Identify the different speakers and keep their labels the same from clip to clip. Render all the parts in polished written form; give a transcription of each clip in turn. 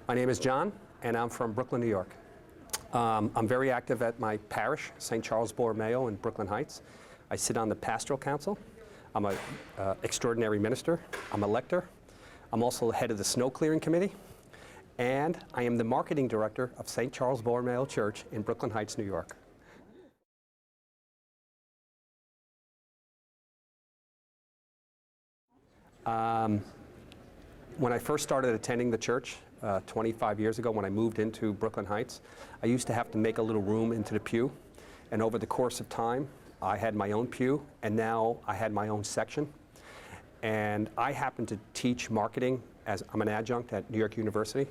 Speaker 1: My name is John, and I'm from Brooklyn, New York. I'm very active at my parish, St. Charles Borromeo in Brooklyn Heights. I sit on the pastoral council. I'm an extraordinary minister. I'm a lector. I'm also the head of the snow clearing committee. And I am the marketing director of St. Charles Borromeo Church in Brooklyn Heights, New York. When I first started attending the church 25 years ago, when I moved into Brooklyn Heights, I used to have to make a little room into the pew. And over the course of time, I had my own pew, and now I had my own section. And I happen to teach marketing as I'm an adjunct at New York University.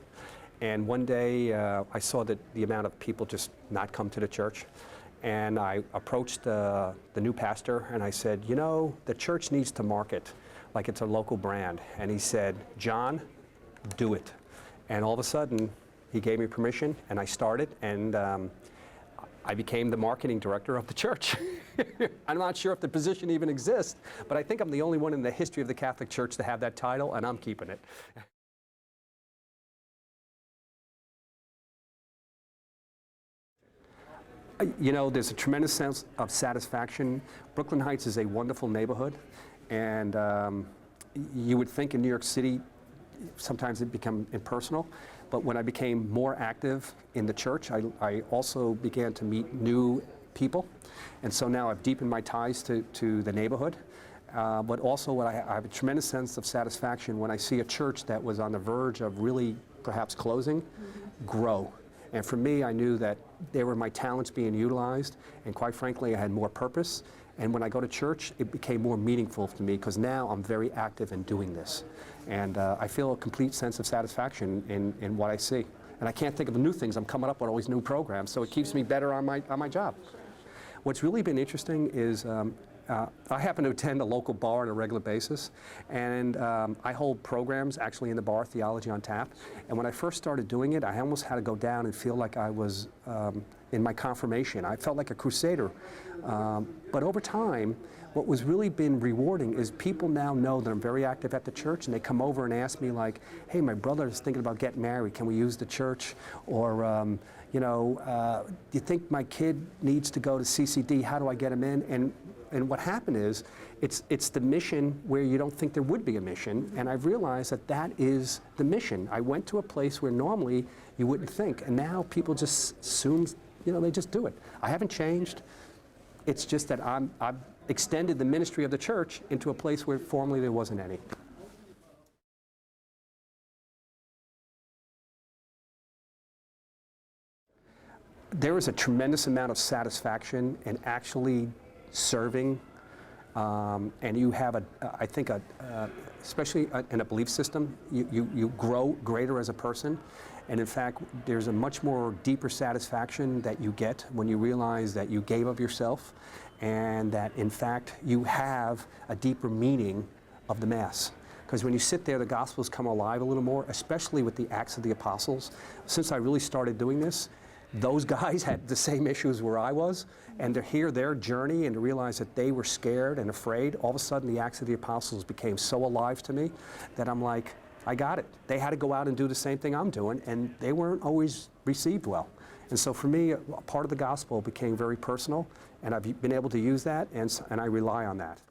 Speaker 1: And one day I saw that the amount of people just not come to the church. And I approached the new pastor and I said, you know, the church needs to market like it's a local brand. And he said, John, do it. And all of a sudden, he gave me permission and I started, and I became the marketing director of the church. I'm not sure if the position even exists, but I think I'm the only one in the history of the Catholic Church to have that title, and I'm keeping it. You know, there's a tremendous sense of satisfaction. Brooklyn Heights is a wonderful neighborhood, and you would think in New York City, sometimes it become impersonal, but when I became more active in the church, I also began to meet new people, and so now I've deepened my ties to the neighborhood, but also I have a tremendous sense of satisfaction when I see a church that was on the verge of really perhaps closing, grow. And for me, I knew that there were my talents being utilized, and quite frankly, I had more purpose. And when I go to church, it became more meaningful to me because now I'm very active in doing this. And I feel a complete sense of satisfaction in what I see. And I can't think of the new things. I'm coming up with always new programs, so it keeps me better on my job. What's really been interesting is I happen to attend a local bar on a regular basis, and I hold programs actually in the bar, Theology on Tap. And when I first started doing it, I almost had to go down and feel like I was in my confirmation. I felt like a crusader. But over time, what was really been rewarding is people now know that I'm very active at the church, and they come over and ask me like, hey, my brother is thinking about getting married. Can we use the church? Or, you know, do you think my kid needs to go to CCD? How do I get him in? And what happened is, it's the mission where you don't think there would be a mission, and I've realized that that is the mission. I went to a place where normally you wouldn't think, and now people just assume, you know, they just do it. I haven't changed. It's just that I've extended the ministry of the church into a place where formerly there wasn't any. There is a tremendous amount of satisfaction in actually serving, and you have I think especially in a belief system, you grow greater as a person, and in fact there's a much more deeper satisfaction that you get when you realize that you gave of yourself, and that in fact you have a deeper meaning of the Mass. Because when you sit there, the Gospels come alive a little more, especially with the Acts of the Apostles. Since I really started doing this, those guys had the same issues where I was, and to hear their journey and to realize that they were scared and afraid, all of a sudden the Acts of the Apostles became so alive to me that I'm like, I got it. They had to go out and do the same thing I'm doing, and they weren't always received well. And so for me, a part of the gospel became very personal, and I've been able to use that, and I rely on that.